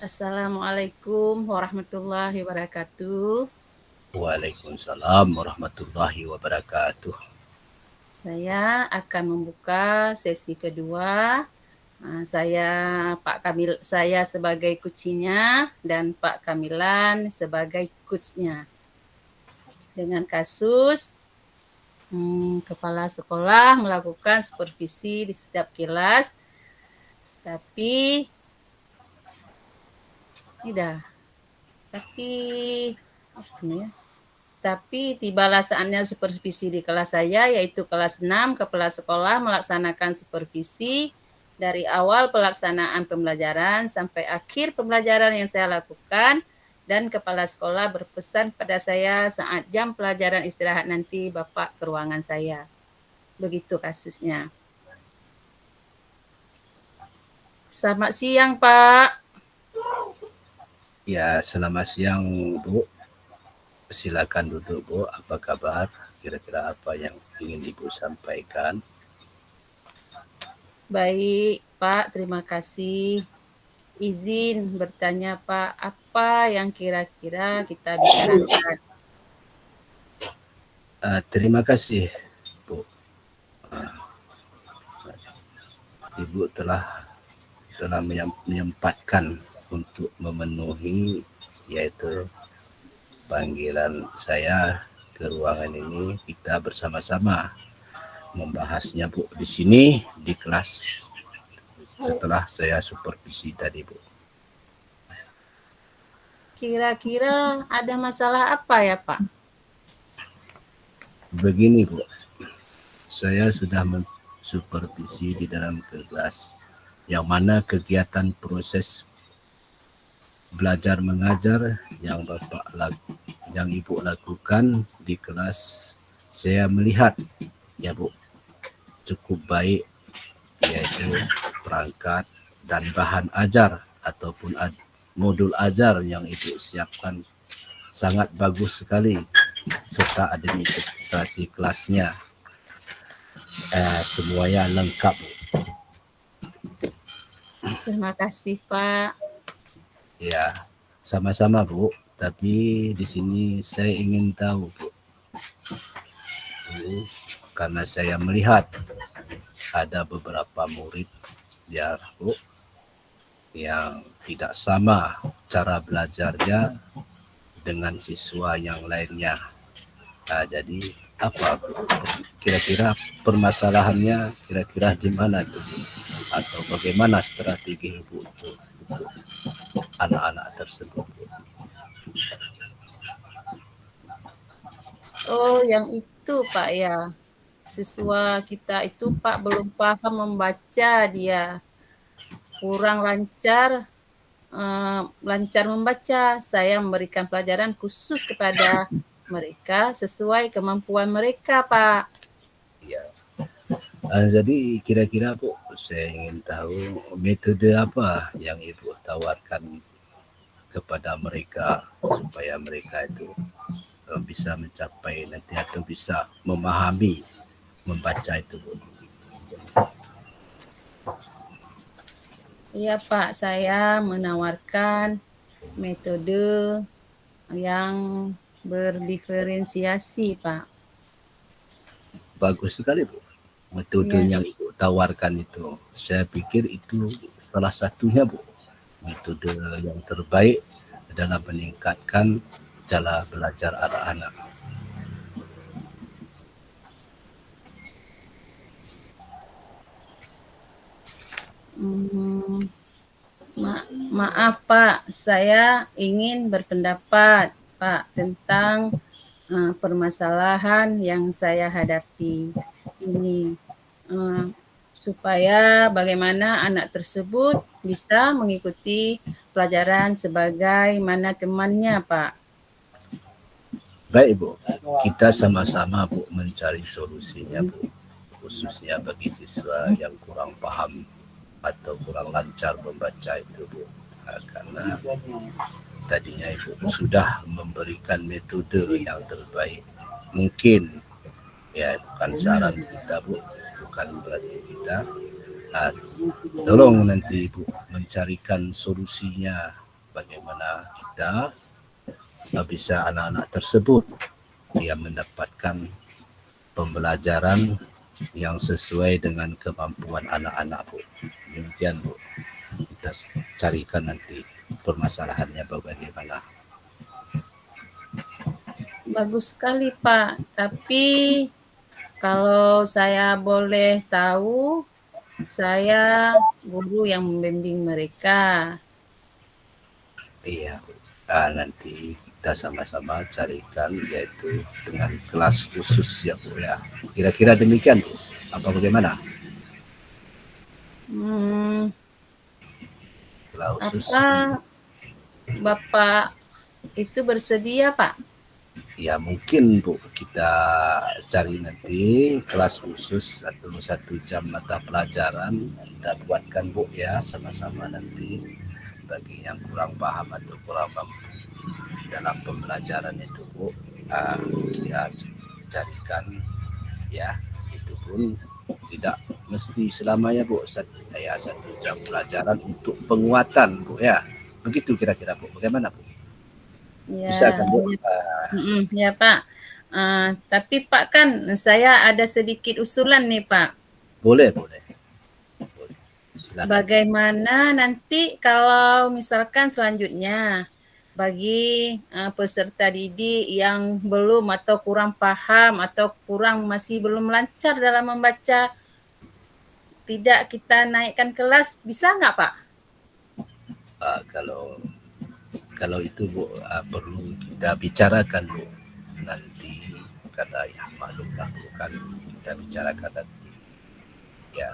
Assalamualaikum warahmatullahi wabarakatuh. Waalaikumsalam warahmatullahi wabarakatuh. Saya akan membuka sesi kedua. Saya sebagai kucinya dan Pak Kamilan sebagai coachnya. Dengan kasus kepala sekolah melakukan supervisi di setiap kelas, tapi tibalah saatnya supervisi di kelas saya, yaitu kelas 6. Kepala sekolah melaksanakan supervisi dari awal pelaksanaan pembelajaran sampai akhir pembelajaran yang saya lakukan, dan kepala sekolah berpesan pada saya saat jam pelajaran istirahat nanti Bapak ke ruangan saya. Begitu kasusnya. Selamat siang, Pak. Ya, selamat siang, Bu. Silakan duduk, Bu. Apa kabar? Kira-kira apa yang ingin Ibu sampaikan? Baik, Pak. Terima kasih. Izin bertanya, Pak, apa yang kira-kira kita bicarakan? Terima kasih, Bu. Ibu telah menyempatkan untuk memenuhi yaitu panggilan saya ke ruangan ini. Kita bersama-sama membahasnya, Bu, di sini di kelas setelah saya supervisi tadi, Bu. Kira-kira ada masalah apa ya, Pak? Begini, Bu. Saya sudah mensupervisi di dalam kelas yang mana kegiatan proses belajar mengajar yang Ibu lakukan di kelas, saya melihat ya, Bu, cukup baik, yaitu perangkat dan bahan ajar ataupun modul ajar yang Ibu siapkan sangat bagus sekali, serta administrasi kelasnya semuanya lengkap, Bu. Terima kasih, Pak. Ya, sama-sama, Bu. Tapi di sini saya ingin tahu, Bu, karena saya melihat ada beberapa murid ya, Bu, yang tidak sama cara belajarnya dengan siswa yang lainnya. Jadi apa, Bu? Kira-kira permasalahannya kira-kira di mana tuh, Bu? Atau bagaimana strategi Ibu untuk anak-anak tersebut, Bu? Oh, yang itu, Pak, ya. Siswa kita itu, Pak, belum paham membaca dia. Kurang lancar membaca. Saya memberikan pelajaran khusus kepada mereka sesuai kemampuan mereka, Pak. Ya. Jadi kira-kira, Bu, saya ingin tahu metode apa yang Ibu tawarkan kepada mereka supaya mereka itu bisa mencapai nanti atau bisa memahami membaca itu, Bu. Iya, Pak, saya menawarkan metode yang berdiferensiasi, Pak. Bagus sekali, Bu. Metode Ya, yang Ibu tawarkan itu, saya pikir itu salah satunya, Bu. Metode yang terbaik dalam meningkatkan cara belajar anak-anak. maaf, Pak, saya ingin berpendapat, Pak, tentang permasalahan yang saya hadapi ini, supaya bagaimana anak tersebut bisa mengikuti pelajaran sebagaimana temannya, Pak. Baik, Bu, kita sama-sama, Bu, mencari solusinya, Bu, khususnya bagi siswa yang kurang paham atau kurang lancar membaca itu, Bu. Karena tadinya Ibu sudah memberikan metode yang terbaik. Mungkin ya bukan saran kita, Bu, bukan berarti kita tolong nanti Ibu mencarikan solusinya bagaimana kita bisa anak-anak tersebut dia mendapatkan pembelajaran yang sesuai dengan kemampuan anak-anak, Bu. Demikian, Bu. Kita carikan nanti permasalahannya bagaimana. Bagus sekali, Pak. Tapi kalau saya boleh tahu, saya guru yang membimbing mereka. Iya, Bu. Nanti kita sama-sama carikan yaitu dengan kelas khusus ya, Bu ya. Kira-kira demikian, Bu. Apa bagaimana? Kelas khusus. Apa Bapak itu bersedia, Pak? Ya mungkin, Bu, kita cari nanti kelas khusus atau 1 jam mata pelajaran kita buatkan, Bu ya, sama-sama nanti bagi yang kurang paham atau kurang mampu dalam pembelajaran itu, Bu, kita carikan ya, itu pun tidak mesti selamanya, Bu, 1 jam pelajaran untuk penguatan, Bu ya. Begitu kira-kira, Bu. Bagaimana, Bu? Ya, Bisa kan, Bu? ya Pak. Tapi Pak, kan saya ada sedikit usulan nih, Pak. Boleh. Silakan. Bagaimana nanti kalau misalkan selanjutnya bagi peserta didik yang belum atau kurang paham atau masih belum lancar dalam membaca, tidak kita naikkan kelas, bisa nggak, Pak? Kalau itu, Bu, perlu kita bicarakan, Bu, nanti karena ya maklumlah, Bu, kan kita bicarakan nanti ya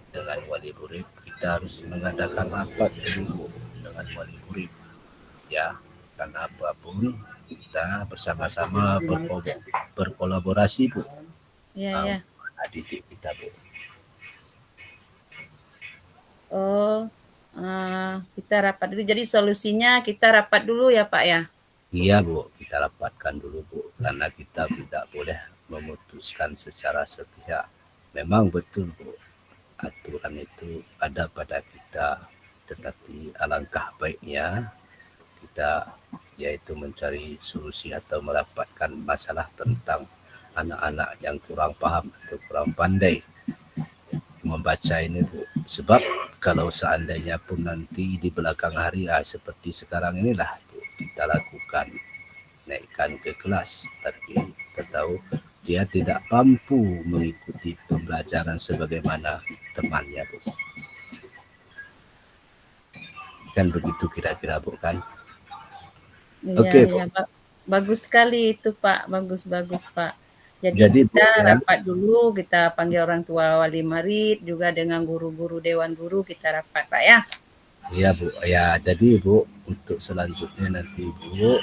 dengan wali murid. Kita harus mengadakan rapat dulu, Bu, dengan wali murid ya, karena apapun kita bersama-sama berkolaborasi, Bu. Ya. Didik kita, Bu. Kita rapat dulu. Jadi solusinya kita rapat dulu ya, Pak ya? Iya, Bu, kita rapatkan dulu, Bu, karena kita tidak boleh memutuskan secara sepihak. Memang betul, Bu, aturan itu ada pada kita, tetapi alangkah baiknya kita yaitu mencari solusi atau merapatkan masalah tentang anak-anak yang kurang paham atau kurang pandai membaca ini, Bu. Sebab kalau seandainya pun nanti di belakang hari seperti sekarang inilah, Bu, kita lakukan naikkan ke kelas, tapi kita tahu dia tidak mampu mengikuti pembelajaran sebagaimana temannya, Bu. Kan begitu kira-kira, Bu, kan? Oke, Bu. Ya, bagus sekali itu, Pak. Bagus, Pak. Jadi kita Bu, ya, rapat dulu, kita panggil orang tua wali murid, juga dengan guru-guru dewan guru kita rapat, Pak ya. Iya, Bu. Ya, jadi, Bu, untuk selanjutnya nanti, Bu,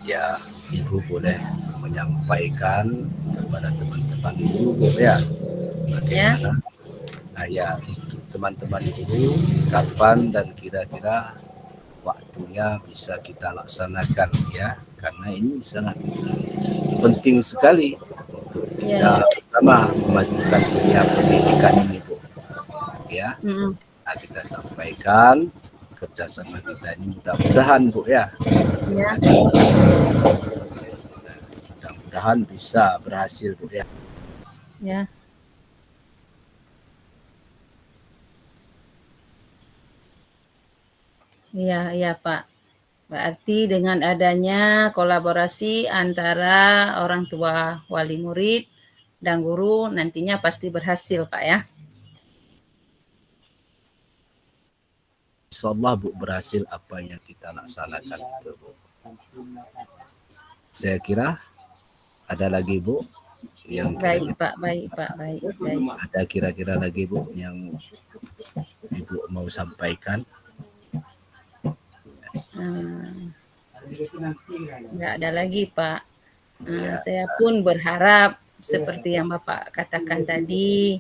ya Ibu boleh menyampaikan kepada teman-teman Ibu, Bu, ya, bagaimana ya untuk teman-teman Ibu kapan dan kira-kira waktunya bisa kita laksanakan ya, karena ini sangat penting sekali untuk kita bersama memajukan dunia pendidikan ini, Bu ya. Kita sampaikan kerjasama kita ini mudah-mudahan, Bu ya. Mudah-mudahan bisa berhasil, Bu ya. Iya, Pak. Berarti dengan adanya kolaborasi antara orang tua wali murid dan guru nantinya pasti berhasil, Pak ya. Insyaallah, Bu, berhasil apa yang kita laksanakan itu, Bu. Saya kira ada lagi, Bu, yang baik, Pak. Ada kira-kira lagi, Bu, yang Ibu mau sampaikan? Nggak ada lagi, Pak. Saya pun berharap seperti yang Bapak katakan tadi,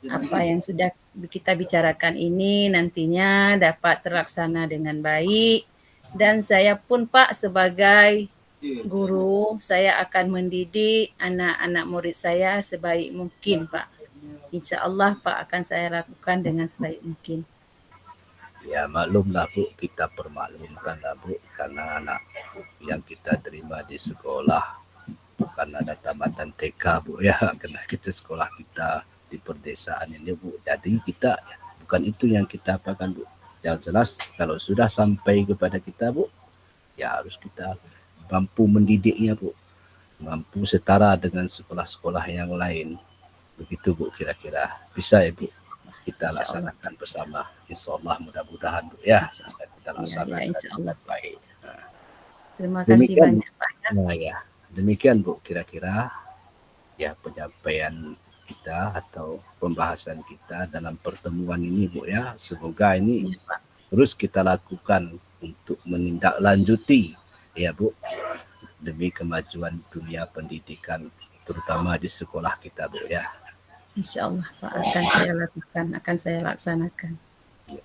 apa yang sudah kita bicarakan ini nantinya dapat terlaksana dengan baik. Dan saya pun, Pak, sebagai guru, saya akan mendidik anak-anak murid saya sebaik mungkin, Pak. Insya Allah, Pak, akan saya lakukan dengan sebaik mungkin. Ya maklumlah Bu, kita permaklumkan lah Bu, karena anak yang kita terima di sekolah bukan ada tamatan TK Bu ya, karena kita sekolah kita di perdesaan ini Bu. Jadi kita bukan itu yang kita apakan Bu. Yang jelas kalau sudah sampai kepada kita Bu, ya harus kita mampu mendidiknya Bu, mampu setara dengan sekolah-sekolah yang lain. Begitu Bu kira-kira. Bisa ya Bu? Kita Insyaallah. laksanakan bersama. Insyaallah mudah-mudahan Bu ya. Insyaallah. Kita Ya, laksanakan insyaallah. dengan baik. Terima kasih Demikian. banyak Pak ya. Nah ya, demikian Bu kira-kira ya penyampaian kita atau pembahasan kita dalam pertemuan ini Bu ya. Semoga ini Ya, Pak. terus kita lakukan untuk menindaklanjuti ya Bu, demi kemajuan dunia pendidikan terutama di sekolah kita Bu ya. Insyaallah Pak, akan saya lakukan, akan saya laksanakan. Ya.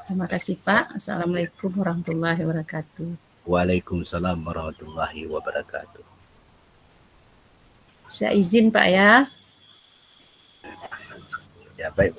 Terima kasih Pak. Assalamualaikum warahmatullahi wabarakatuh. Waalaikumsalam warahmatullahi wabarakatuh. Saya izin Pak ya. Ya baik.